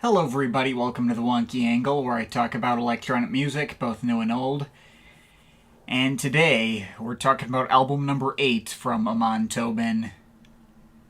Hello everybody, welcome to the Wonky Angle, where I talk about electronic music, both new and old. And today, we're talking about album number 8 from Amon Tobin,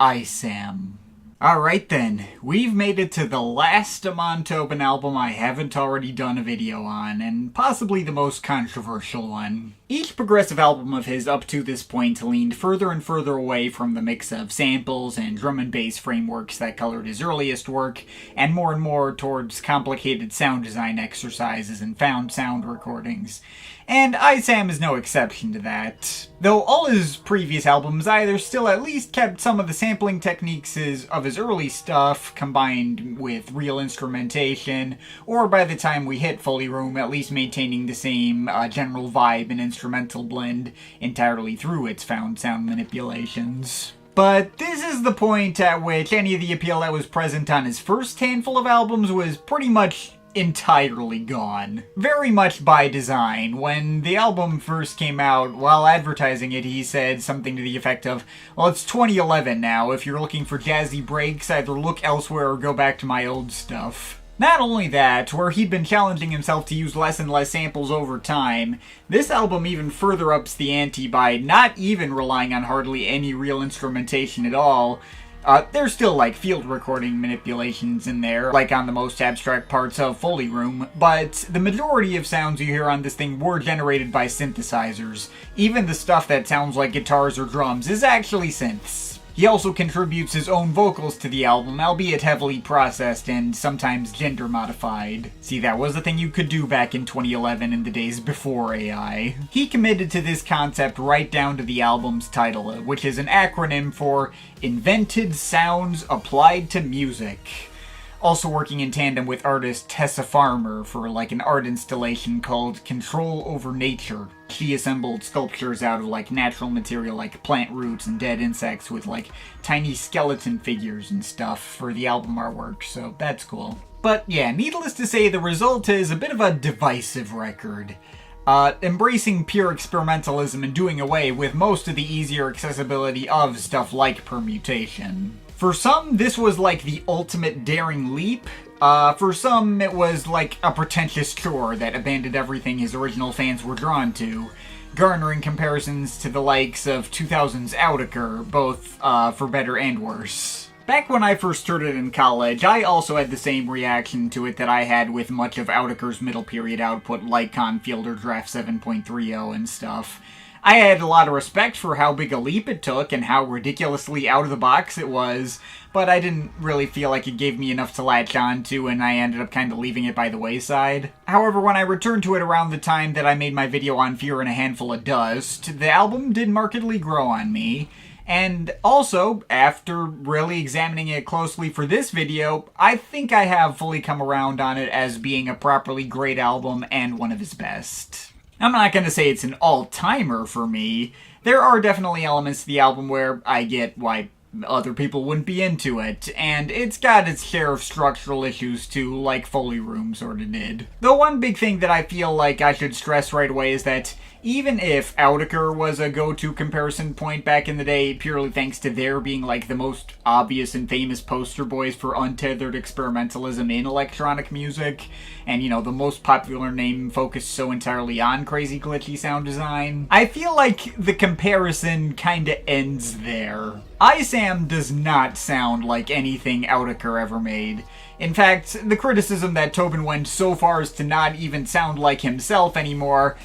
ISAM. Alright then, we've made it to the last Amon Tobin album I haven't already done a video on, and possibly the most controversial one. Each progressive album of his up to this point leaned further and further away from the mix of samples and drum and bass frameworks that colored his earliest work, and more towards complicated sound design exercises and found sound recordings. And ISAM is no exception to that. Though all his previous albums either still at least kept some of the sampling techniques of his early stuff combined with real instrumentation, or by the time we hit Fully Room at least maintaining the same general vibe and instrumental blend entirely through its found sound manipulations. But this is the point at which any of the appeal that was present on his first handful of albums was pretty much entirely gone. Very much by design. When the album first came out, while advertising it, he said something to the effect of, well, it's 2011 now, if you're looking for jazzy breaks, either look elsewhere or go back to my old stuff. Not only that, where he'd been challenging himself to use less and less samples over time, this album even further ups the ante by not even relying on hardly any real instrumentation at all. There's still, like, field recording manipulations in there, like on the most abstract parts of Fully Room, but the majority of sounds you hear on this thing were generated by synthesizers. Even the stuff that sounds like guitars or drums is actually synths. He also contributes his own vocals to the album, albeit heavily processed and sometimes gender-modified. See, that was a thing you could do back in 2011 in the days before AI. He committed to this concept right down to the album's title, which is an acronym for Invented Sounds Applied to Music. Also working in tandem with artist Tessa Farmer for like an art installation called Control Over Nature. She assembled sculptures out of like natural material like plant roots and dead insects with like tiny skeleton figures and stuff for the album artwork, so that's cool. But yeah, needless to say, the result is a bit of a divisive record. Embracing pure experimentalism and doing away with most of the easier accessibility of stuff like permutation. For some, this was like the ultimate daring leap. For some, it was like a pretentious chore that abandoned everything his original fans were drawn to, garnering comparisons to the likes of 2000's Outtaker, both for better and worse. Back when I first heard it in college, I also had the same reaction to it that I had with much of Outtaker's middle period output like Confielder Draft 7.30 and stuff. I had a lot of respect for how big a leap it took and how ridiculously out of the box it was, but I didn't really feel like it gave me enough to latch on to, and I ended up kind of leaving it by the wayside. However, when I returned to it around the time that I made my video on Fear and a Handful of Dust, the album did markedly grow on me. And also, after really examining it closely for this video, I think I have fully come around on it as being a properly great album and one of his best. I'm not going to say it's an all-timer for me. There are definitely elements to the album where I get why other people wouldn't be into it, and it's got its share of structural issues too, like Fully Room sorta did. The one big thing that I feel like I should stress right away is that even if Outtaker was a go-to comparison point back in the day, purely thanks to their being like the most obvious and famous poster boys for untethered experimentalism in electronic music, and you know, the most popular name focused so entirely on crazy glitchy sound design, I feel like the comparison kinda ends there. ISAM does not sound like anything Outtaker ever made. In fact, the criticism that Tobin went so far as to not even sound like himself anymore,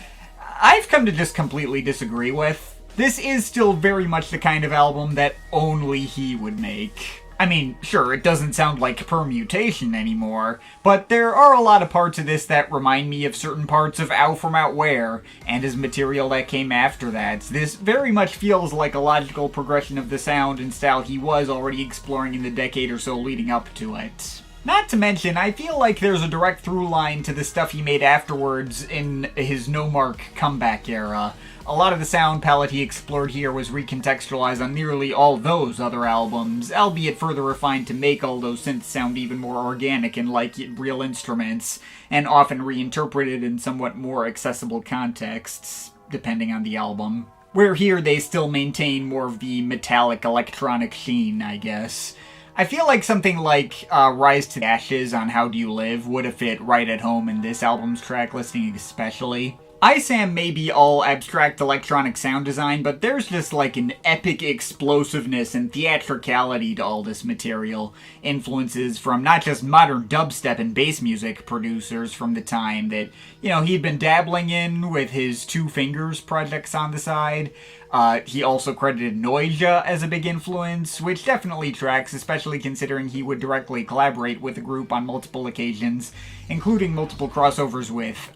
I've come to just completely disagree with. This is still very much the kind of album that only he would make. I mean, sure, it doesn't sound like Permutation anymore, but there are a lot of parts of this that remind me of certain parts of Ow From Out Where, and his material that came after that. This very much feels like a logical progression of the sound and style he was already exploring in the decade or so leading up to it. Not to mention, I feel like there's a direct through line to the stuff he made afterwards in his no-mark comeback era. A lot of the sound palette he explored here was recontextualized on nearly all those other albums, albeit further refined to make all those synths sound even more organic and like real instruments, and often reinterpreted in somewhat more accessible contexts, depending on the album. Where here they still maintain more of the metallic electronic sheen, I guess. I feel like something like Rise to the Ashes on How Do You Live would have fit right at home in this album's track listing especially. ISAM may be all abstract electronic sound design, but there's just like an epic explosiveness and theatricality to all this material. Influences from not just modern dubstep and bass music producers from the time that, he'd been dabbling in with his Two Fingers projects on the side. He also credited Noisia as a big influence, which definitely tracks, especially considering he would directly collaborate with the group on multiple occasions, including multiple crossovers with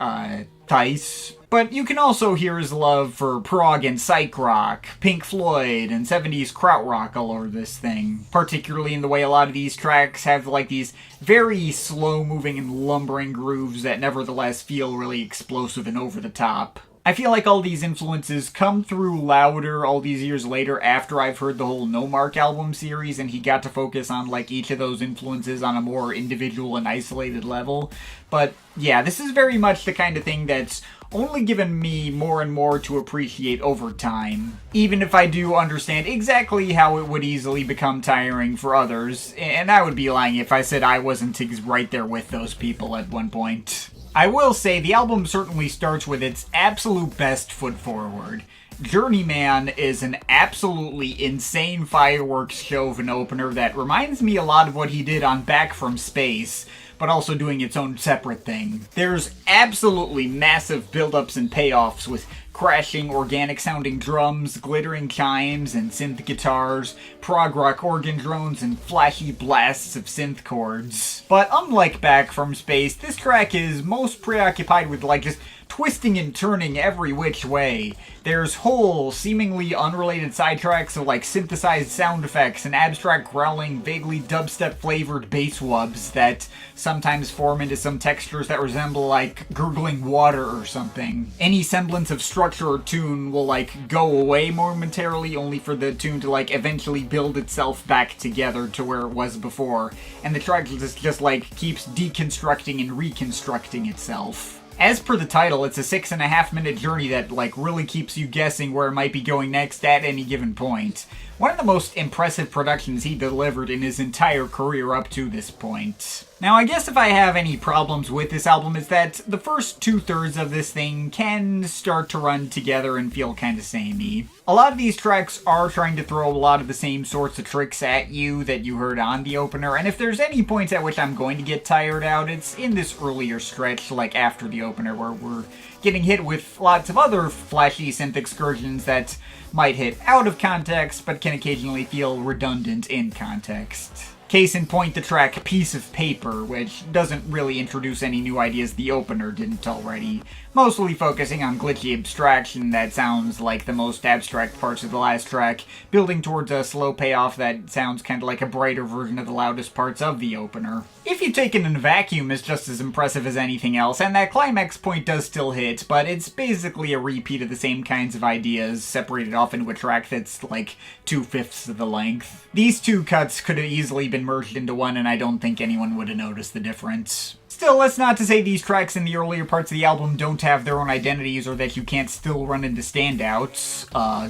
Tice. But you can also hear his love for prog and psych rock, Pink Floyd, and 70s krautrock all over this thing. Particularly in the way a lot of these tracks have like these very slow-moving and lumbering grooves that nevertheless feel really explosive and over the top. I feel like all these influences come through louder all these years later after I've heard the whole No Mark album series and he got to focus on like each of those influences on a more individual and isolated level. But yeah, this is very much the kind of thing that's only given me more and more to appreciate over time. Even if I do understand exactly how it would easily become tiring for others, and I would be lying if I said I wasn't right there with those people at one point. I will say the album certainly starts with its absolute best foot forward. Journeyman is an absolutely insane fireworks show of an opener that reminds me a lot of what he did on Back from Space, but also doing its own separate thing. There's absolutely massive build-ups and payoffs with crashing, organic-sounding drums, glittering chimes, and synth guitars, prog rock organ drones, and flashy blasts of synth chords. But unlike Back from Space, this track is most preoccupied with just twisting and turning every which way. There's whole, seemingly unrelated sidetracks of synthesized sound effects and abstract growling, vaguely dubstep-flavored bass wubs that sometimes form into some textures that resemble gurgling water or something. Any semblance of structure or tune will go away momentarily, only for the tune to eventually build itself back together to where it was before, and the track just keeps deconstructing and reconstructing itself. As per the title, it's a 6.5-minute journey that really keeps you guessing where it might be going next at any given point. One of the most impressive productions he delivered in his entire career up to this point. Now, I guess if I have any problems with this album is that the first 2/3 of this thing can start to run together and feel kinda samey. A lot of these tracks are trying to throw a lot of the same sorts of tricks at you that you heard on the opener, and if there's any points at which I'm going to get tired out, it's in this earlier stretch, after the opener, where we're getting hit with lots of other flashy synth excursions that might hit out of context, but can occasionally feel redundant in context. Case in point, the track Piece of Paper, which doesn't really introduce any new ideas the opener didn't already, mostly focusing on glitchy abstraction that sounds like the most abstract parts of the last track, building towards a slow payoff that sounds kinda like a brighter version of the loudest parts of the opener. If you take it in a vacuum, it's just as impressive as anything else, and that climax point does still hit, but it's basically a repeat of the same kinds of ideas, separated off into a track that's 2/5 of the length. These two cuts could have easily been merged into one, and I don't think anyone would have noticed the difference. Still, that's not to say these tracks in the earlier parts of the album don't have their own identities or that you can't still run into standouts.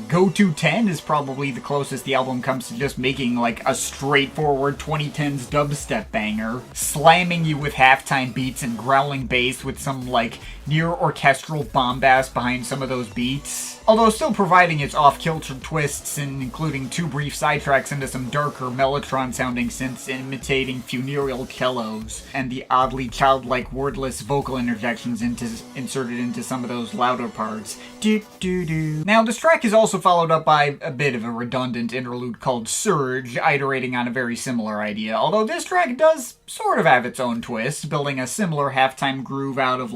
Goto 10 is probably the closest the album comes to just making a straightforward 2010s dubstep banger, slamming you with halftime beats and growling bass with some near orchestral bombast behind some of those beats. Although still providing its off-kilter twists and including 2 brief sidetracks into some darker Mellotron-sounding synths imitating funereal cellos, and the oddly childlike wordless vocal interjections inserted into some of those louder parts. Do-do-do. Now, this track is also followed up by a bit of a redundant interlude called Surge, iterating on a very similar idea, although this track does sort of have its own twist, building a similar halftime groove out of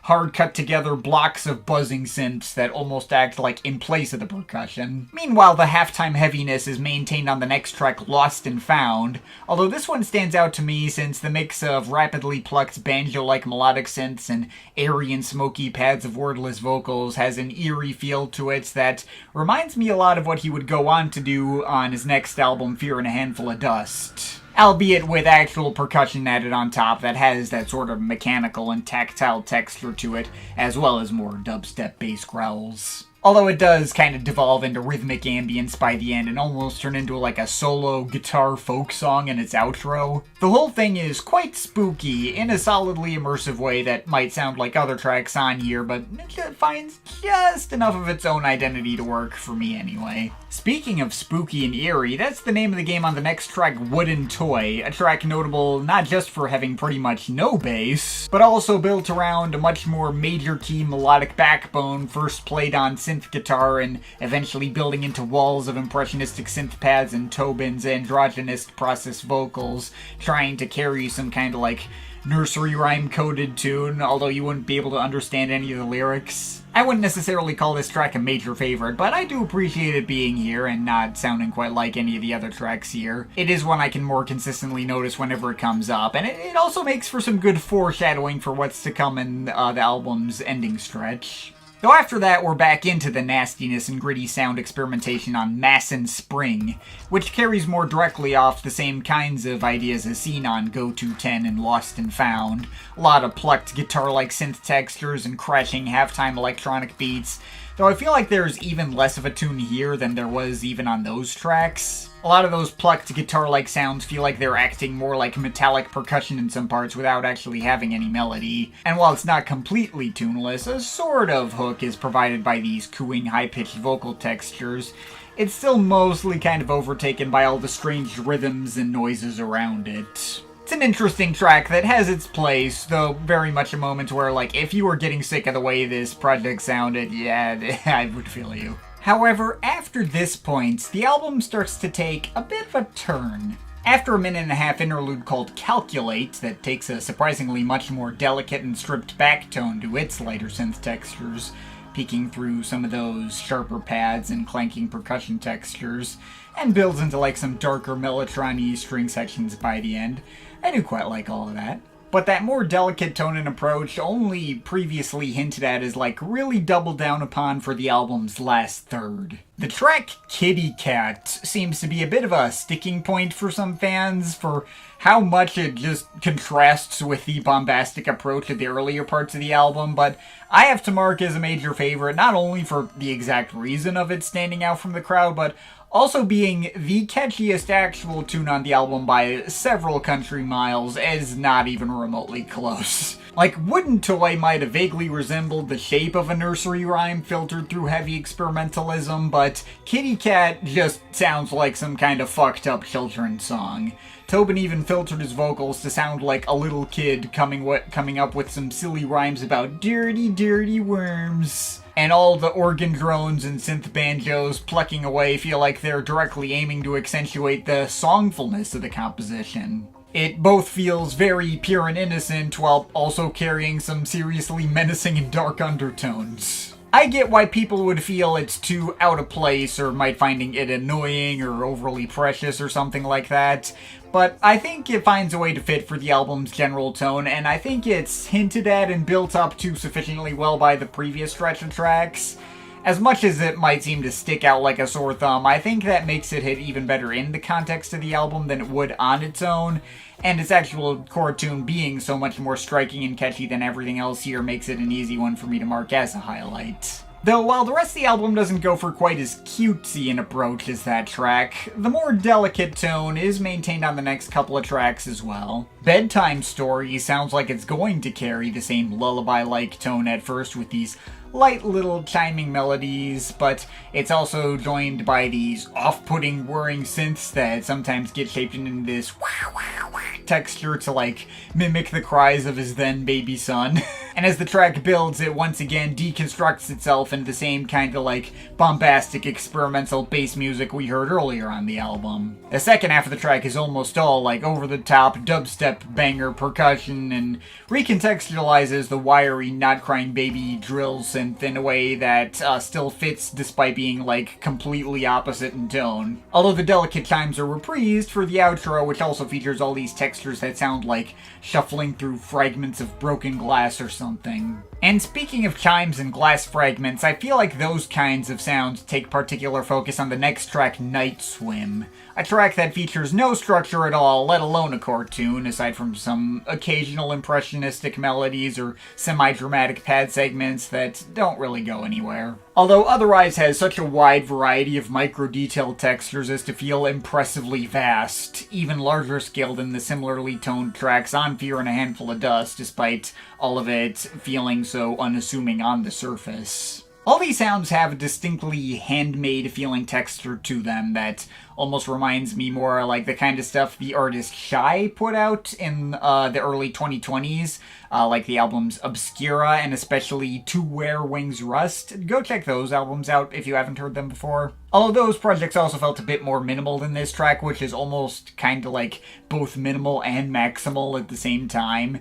hard cut together blocks of buzzing synths that almost act in place of the percussion. Meanwhile, the halftime heaviness is maintained on the next track, Lost and Found, although this one stands out to me since the mix of rapidly plucked banjo-like melodic synths and airy and smoky pads of wordless vocals has an eerie feel to it that reminds me a lot of what he would go on to do on his next album, Fear and a Handful of Dust. Albeit with actual percussion added on top that has that sort of mechanical and tactile texture to it, as well as more dubstep bass growls. Although it does kind of devolve into rhythmic ambience by the end and almost turn into like a solo guitar folk song in its outro. The whole thing is quite spooky in a solidly immersive way that might sound like other tracks on here, but it finds just enough of its own identity to work for me anyway. Speaking of spooky and eerie, that's the name of the game on the next track, Wooden Toy, a track notable not just for having pretty much no bass, but also built around a much more major key melodic backbone first played on synth guitar and eventually building into walls of impressionistic synth pads and Tobin's androgynous process vocals, trying to carry some kind of like nursery rhyme coded tune, although you wouldn't be able to understand any of the lyrics. I wouldn't necessarily call this track a major favorite, but I do appreciate it being here and not sounding quite like any of the other tracks here. It is one I can more consistently notice whenever it comes up, and it also makes for some good foreshadowing for what's to come in the album's ending stretch. Though after that, we're back into the nastiness and gritty sound experimentation on Mass and Spring, which carries more directly off the same kinds of ideas as seen on Goto 10 and Lost and Found. A lot of plucked guitar-like synth textures and crashing halftime electronic beats, though I feel like there's even less of a tune here than there was even on those tracks. A lot of those plucked guitar-like sounds feel like they're acting more like metallic percussion in some parts without actually having any melody. And while it's not completely tuneless, a sort of hook is provided by these cooing high-pitched vocal textures. It's still mostly kind of overtaken by all the strange rhythms and noises around it. It's an interesting track that has its place, though very much a moment where, like, if you were getting sick of the way this project sounded, yeah, I would feel you. However, after this point, the album starts to take a bit of a turn. After a minute-and-a-half interlude called Calculate, that takes a surprisingly much more delicate and stripped back tone to its lighter synth textures, peeking through some of those sharper pads and clanking percussion textures, and builds into like some darker mellotron-y string sections by the end. I do quite like all of that. But that more delicate tone and approach, only previously hinted at, is like really doubled down upon for the album's last third. The track Kitty Cat seems to be a bit of a sticking point for some fans for how much it just contrasts with the bombastic approach of the earlier parts of the album, but I have to mark as a major favorite not only for the exact reason of it standing out from the crowd, but also being the catchiest actual tune on the album by several country miles, is not even remotely close. Like, Wooden Toy might have vaguely resembled the shape of a nursery rhyme filtered through heavy experimentalism, but Kitty Cat just sounds like some kind of fucked up children's song. Tobin even filtered his vocals to sound like a little kid coming up with some silly rhymes about dirty, dirty worms. And all the organ drones and synth banjos plucking away feel like they're directly aiming to accentuate the songfulness of the composition. It both feels very pure and innocent while also carrying some seriously menacing and dark undertones. I get why people would feel it's too out of place or might finding it annoying or overly precious or something like that, but I think it finds a way to fit for the album's general tone, and I think it's hinted at and built up to sufficiently well by the previous stretch of tracks. As much as it might seem to stick out like a sore thumb, I think that makes it hit even better in the context of the album than it would on its own, and its actual core tune being so much more striking and catchy than everything else here makes it an easy one for me to mark as a highlight. Though while the rest of the album doesn't go for quite as cutesy an approach as that track, the more delicate tone is maintained on the next couple of tracks as well. Bedtime Story sounds like it's going to carry the same lullaby-like tone at first with these light little chiming melodies, but it's also joined by these off-putting whirring synths that sometimes get shaped into this texture to like mimic the cries of his then baby son. And as the track builds, it once again deconstructs itself into the same kind of like bombastic experimental bass music we heard earlier on the album. The second half of the track is almost all like over-the-top dubstep banger percussion and recontextualizes the wiry not crying baby drill synth in a way that still fits despite being like completely opposite in tone. Although the delicate chimes are reprised for the outro, which also features all these textures that sound like shuffling through fragments of broken glass or something. And speaking of chimes and glass fragments, I feel like those kinds of sounds take particular focus on the next track, Night Swim, a track that features no structure at all, let alone a chord tune, aside from some occasional impressionistic melodies or semi-dramatic pad segments that don't really go anywhere. Although otherwise has such a wide variety of micro-detailed textures as to feel impressively vast, even larger scale than the similarly toned tracks on Fear and a Handful of Dust, despite all of it feeling so unassuming on the surface. All these sounds have a distinctly handmade feeling texture to them that almost reminds me more like the kind of stuff the artist Shy put out in the early 2020s, like the albums Obscura and especially To Where Wings Rust. Go check those albums out if you haven't heard them before. Although those projects also felt a bit more minimal than this track, which is almost kind of like both minimal and maximal at the same time.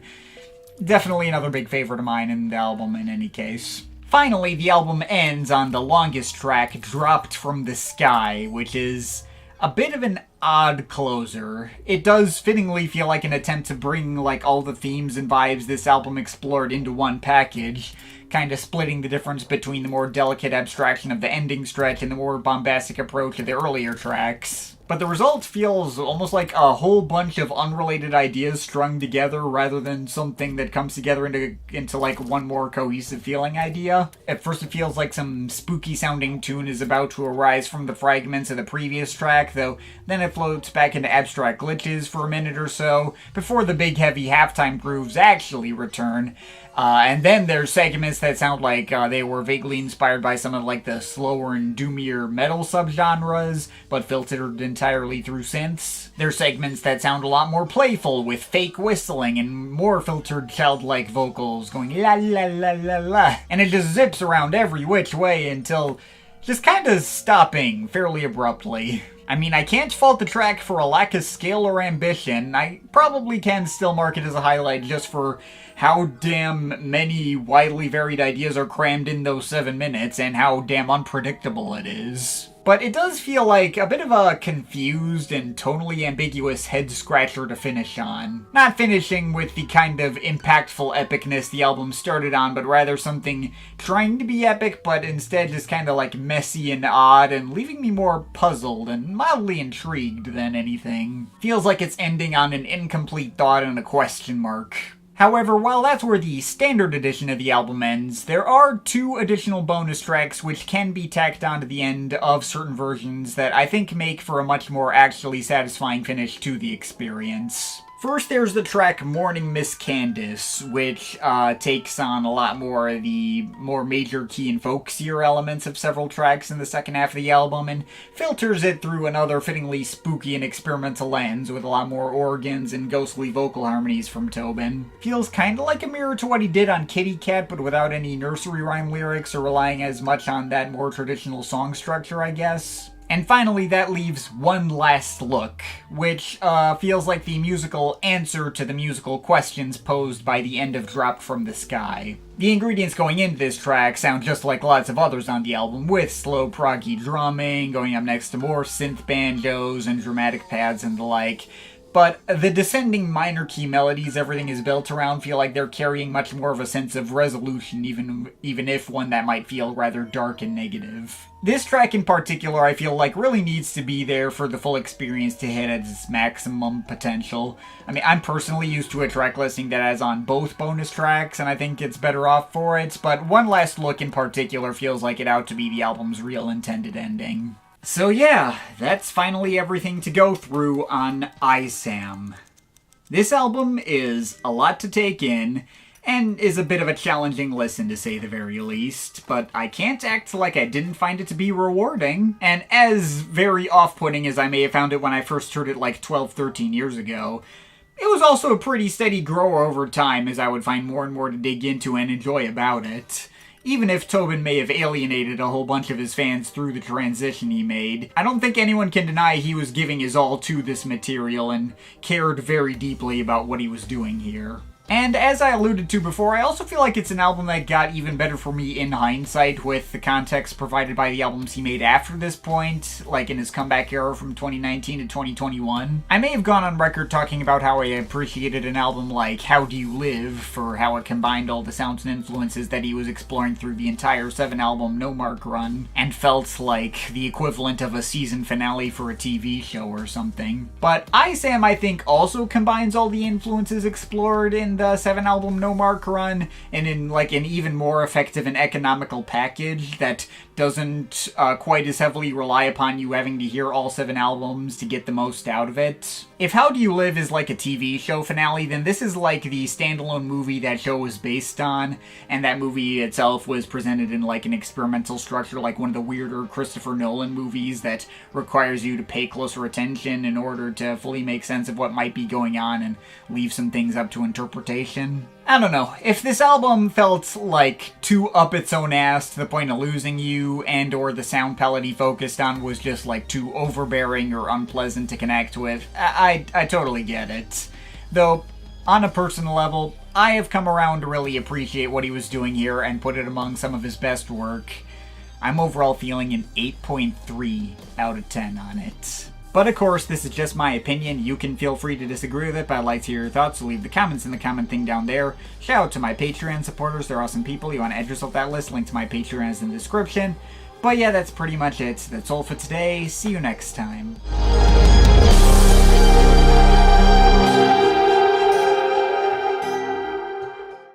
Definitely another big favorite of mine in the album in any case. Finally, the album ends on the longest track, Dropped from the Sky, which is a bit of an odd closer. It does fittingly feel like an attempt to bring like all the themes and vibes this album explored into one package, kind of splitting the difference between the more delicate abstraction of the ending stretch and the more bombastic approach of the earlier tracks. But the result feels almost like a whole bunch of unrelated ideas strung together rather than something that comes together into like one more cohesive feeling idea. At first it feels like some spooky sounding tune is about to arise from the fragments of the previous track, though then it floats back into abstract glitches for a minute or so, before the big heavy halftime grooves actually return. And then there's segments that sound like they were vaguely inspired by some of like the slower and doomier metal subgenres, but filtered entirely through synths. There's segments that sound a lot more playful, with fake whistling and more filtered childlike vocals going la la la la la. And it just zips around every which way until just kind of stopping fairly abruptly. I mean, I can't fault the track for a lack of scale or ambition. I probably can still mark it as a highlight just for how damn many widely varied ideas are crammed in those 7 minutes and how damn unpredictable it is. But it does feel like a bit of a confused and tonally ambiguous head-scratcher to finish on. Not finishing with the kind of impactful epicness the album started on, but rather something trying to be epic, but instead just kind of like messy and odd, and leaving me more puzzled and mildly intrigued than anything. Feels like it's ending on an incomplete thought and a question mark. However, while that's where the standard edition of the album ends, there are 2 additional bonus tracks which can be tacked onto the end of certain versions that I think make for a much more actually satisfying finish to the experience. First, there's the track Morning Miss Candace, which takes on a lot more of the more major key and folksier elements of several tracks in the second half of the album, and filters it through another fittingly spooky and experimental lens with a lot more organs and ghostly vocal harmonies from Tobin. Feels kinda like a mirror to what he did on Kitty Cat, but without any nursery rhyme lyrics or relying as much on that more traditional song structure, I guess. And finally, that leaves One Last Look, which feels like the musical answer to the musical questions posed by the end of Dropped from the Sky. The ingredients going into this track sound just like lots of others on the album, with slow proggy drumming, going up next to more synth banjos and dramatic pads and the like. But the descending minor key melodies everything is built around feel like they're carrying much more of a sense of resolution, even if one that might feel rather dark and negative. This track in particular I feel like really needs to be there for the full experience to hit at its maximum potential. I mean, I'm personally used to a track listing that has on both bonus tracks, and I think it's better off for it, but One Last Look in particular feels like it ought to be the album's real intended ending. So yeah, that's finally everything to go through on ISAM. This album is a lot to take in, and is a bit of a challenging listen to say the very least, but I can't act like I didn't find it to be rewarding. And as very off-putting as I may have found it when I first heard it like 12-13 years ago, it was also a pretty steady grower over time as I would find more and more to dig into and enjoy about it. Even if Tobin may have alienated a whole bunch of his fans through the transition he made, I don't think anyone can deny he was giving his all to this material and cared very deeply about what he was doing here. And as I alluded to before, I also feel like it's an album that got even better for me in hindsight with the context provided by the albums he made after this point, like in his comeback era from 2019 to 2021. I may have gone on record talking about how I appreciated an album like How Do You Live for how it combined all the sounds and influences that he was exploring through the entire 7-album No Mark run, and felt like the equivalent of a season finale for a TV show or something. But ISAM, I think, also combines all the influences explored in the 7-album No Mark run and in like an even more effective and economical package that doesn't quite as heavily rely upon you having to hear all 7 albums to get the most out of it. If How Do You Live is like a TV show finale, then this is like the standalone movie that show was based on, and that movie itself was presented in like an experimental structure, like one of the weirder Christopher Nolan movies that requires you to pay closer attention in order to fully make sense of what might be going on and leave some things up to interpretation. I don't know, if this album felt like too up its own ass to the point of losing you, and or the sound palette he focused on was just like too overbearing or unpleasant to connect with, I totally get it. Though, on a personal level, I have come around to really appreciate what he was doing here and put it among some of his best work. I'm overall feeling an 8.3 out of 10 on it. But of course, this is just my opinion. You can feel free to disagree with it, but I'd like to hear your thoughts, so leave the comments in the comment thing down there. Shout out to my Patreon supporters, they're awesome people. You want to add yourself that list, link to my Patreon is in the description. But yeah, that's pretty much it. That's all for today. See you next time.